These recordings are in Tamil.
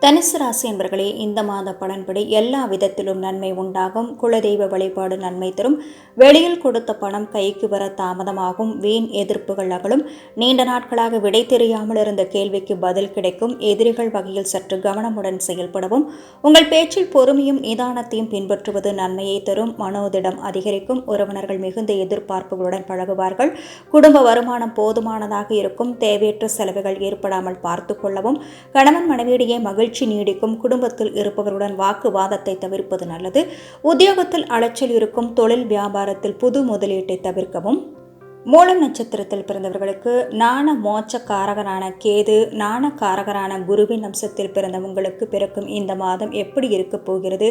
தனுசு ராசி என்பர்களே, இந்த மாத பலன்படி எல்லா விதத்திலும் நன்மை உண்டாகும். குலதெய்வ வழிபாடு நன்மை தரும். வெளியில் கொடுத்த பணம் கைக்கு வர தாமதமாகும். வீண் எதிர்ப்புகள் அகலும். நீண்ட நாட்களாக விடை தெரியாமல் இருந்த கேள்விக்கு பதில் கிடைக்கும். எதிரிகள் வகையில் சற்று கவனமுடன் செயல்படவும். உங்கள் பேச்சில் பொறுமையும் நிதானத்தையும் பின்பற்றுவது நன்மையை தரும். மனோதிடம் அதிகரிக்கும். உறவினர்கள் மிகுந்த எதிர்பார்ப்புகளுடன் பழகுவார்கள். குடும்ப வருமானம் போதுமானதாக இருக்கும். தேவையற்ற செலவுகள் ஏற்படாமல் பார்த்துக் கொள்ளவும். கணவன் மனைவியிடையே மகிழ்ச்சி நீடிக்கும். குடும்பத்தில் இருப்பவருடன் வாக்குவாதத்தை தவிர்ப்பது நல்லது. உத்தியோகத்தில் அலைச்சல் இருக்கும். தொழில் வியாபாரத்தில் புது முதலீட்டை தவிர்க்கவும். மூலம் நட்சத்திரத்தில் பிறந்தவர்களுக்கு நாண மோட்சக்காரகரான கேது, நாணக்காரகரான குருவின் அம்சத்தில் பிறந்த உங்களுக்கு பிறக்கும் இந்த மாதம் எப்படி இருக்கப் போகிறது?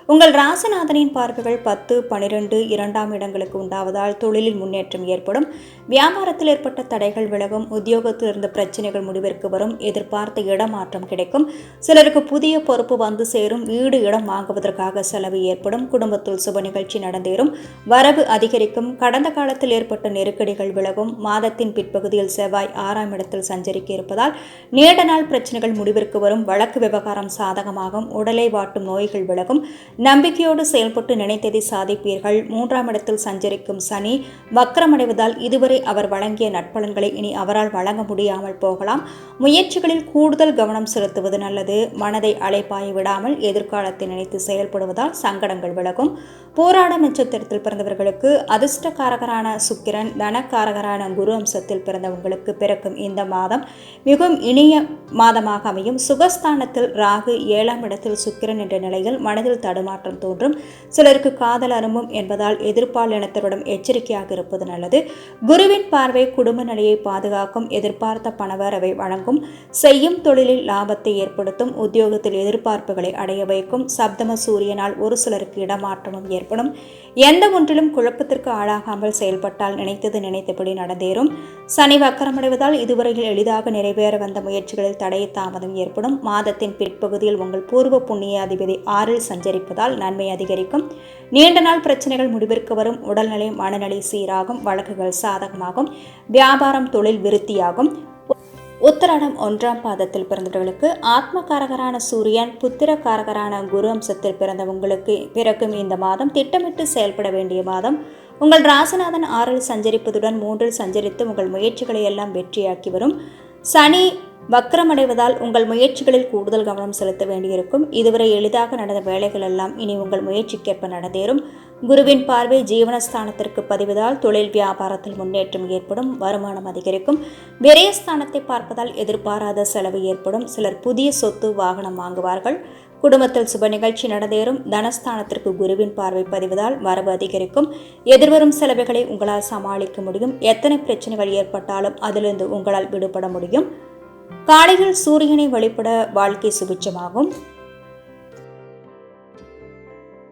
உங்கள் ராசிநாதனின் பார்வைகள் 10, 12 2ஆம் இடங்களுக்கு உண்டாவதால் தொழிலில் முன்னேற்றம் ஏற்படும். வியாபாரத்தில் ஏற்பட்ட தடைகள் விலகும். உத்தியோகத்தில் இருந்த பிரச்சனைகள் முடிவிற்கு வரும். எதிர்பார்த்த இடமாற்றம் கிடைக்கும். சிலருக்கு புதிய பொறுப்பு வந்து சேரும். வீடு இடம் வாங்குவதற்காக செலவு ஏற்படும். குடும்பத்தில் சுப நிகழ்ச்சி நடந்தேறும். வரவு அதிகரிக்கும். கடந்த காலத்தில் ஏற்பட்ட நெருக்கடிகள் விலகும். மாதத்தின் பிற்பகுதியில் செவ்வாய் 6ஆம் இடத்தில் சஞ்சரிக்க இருப்பதால் நீண்ட நாள் பிரச்சனைகள் முடிவிற்கு வரும். வழக்கு விவகாரம் சாதகமாகும். உடலை வாட்டும் நோய்கள் விலகும். நம்பிக்கையோடு செயல்பட்டு நினைத்ததை சாதிப்பீர்கள். 3ஆம் இடத்தில் சஞ்சரிக்கும் சனி வக்ரமடைவதால் இதுவரை அவர் வழங்கிய நட்பலன்களை இனி அவரால் வழங்க முடியாமல் போகலாம். முயற்சிகளில் கூடுதல் கவனம் செலுத்துவது நல்லது. மனதை அலைப்பாய விடாமல் எதிர்காலத்தை நினைத்து செயல்படுவதால் சங்கடங்கள் விலகும். போராட நட்சத்திரத்தில் பிறந்தவர்களுக்கு அதிர்ஷ்டக்காரகரான சுக்கிரன், தனக்காரகரான குரு அம்சத்தில் பிறந்தவங்களுக்கு பிறக்கும் இந்த மாதம் மிகவும் இனிய மாதமாக அமையும். சுகஸ்தானத்தில் ராகு, 7ஆம் இடத்தில் சுக்கிரன் என்ற நிலையில் மனதில் தடுமாற்றம் தோன்றும். சிலருக்கு காதல் அரும்பும் என்பதால் எதிர்ப்பாலினத்தருடன் எச்சரிக்கையாக இருப்பது நல்லது. குருவின் பார்வை குடும்ப நிலையை பாதுகாக்கும். எதிர்பார்த்த பணவரவை வழங்கும். செய்யும் தொழிலில் லாபத்தை ஏற்படுத்தும். உத்தியோகத்தில் எதிர்பார்ப்புகளை அடைய வைக்கும். சப்தம சூரியனால் ஒரு சிலருக்கு இடமாற்றமும் ஏற்படும். எந்த ஒன்றிலும் குழப்பத்திற்கு ஆளாகாமல் செயல்பட்டால் நினைத்தபடி நடந்தேறும். சனி வக்கரமடைவதால் இதுவரையில் எளிதாக நிறைவேற வந்த முயற்சிகளில் தடை தாமதம் ஏற்படும். மாதத்தின் பிற்பகுதியில் உங்கள் பூர்வ புண்ணிய அதிபதி 6இல் சஞ்சரிப்பதால் நன்மை அதிகரிக்கும். நீண்ட நாள் பிரச்சனைகள் முடிவிற்கு வரும். உடல்நிலை மனநிலை சீராகும். வழக்குகள் சாதகமாகும். வியாபாரம் தொழில் விருத்தியாகும். உத்திராடம் 1ஆம் பாதத்தில் பிறந்தவர்களுக்கு ஆத்மகாரகரான சூரியன், புத்திரக்காரகரான குரு அம்சத்தில் பிறந்த உங்களுக்கு பிறக்கும் இந்த மாதம் திட்டமிட்டு செயல்பட வேண்டிய மாதம். உங்கள் ராசிநாதன் 6இல் சஞ்சரிப்பதுடன் 3இல் சஞ்சரித்து உங்கள் முயற்சிகளை எல்லாம் வெற்றியாக்கி வரும். சனி வக்ரமடைவதால் உங்கள் முயற்சிகளில் கூடுதல் கவனம் செலுத்த வேண்டியிருக்கும். இதுவரை எளிதாக நடந்த வேலைகள் எல்லாம் இனி உங்கள் முயற்சிக்கேற்ப நடந்தேறும். குருவின் பார்வை ஜீவனஸ்தானத்திற்கு பதிவதால் தொழில் வியாபாரத்தில் முன்னேற்றம் ஏற்படும். வருமானம் அதிகரிக்கும். விரயஸ்தானத்தை பார்ப்பதால் எதிர்பாராத செலவு ஏற்படும். சிலர் புதிய சொத்து வாகனம் வாங்குவார்கள். குடும்பத்தில் சுப நிகழ்ச்சி நடந்தேறும். தனஸ்தானத்திற்கு குருவின் பார்வை பதிவதால் வரவு அதிகரிக்கும். எதிர்வரும் செலவுகளை உங்களால் சமாளிக்க முடியும். எத்தனை பிரச்சனைகள் ஏற்பட்டாலும் அதிலிருந்து உங்களால் விடுபட முடியும். காலையில் சூரியனை வழிபட வாழ்க்கை சுபிட்சமாகும்.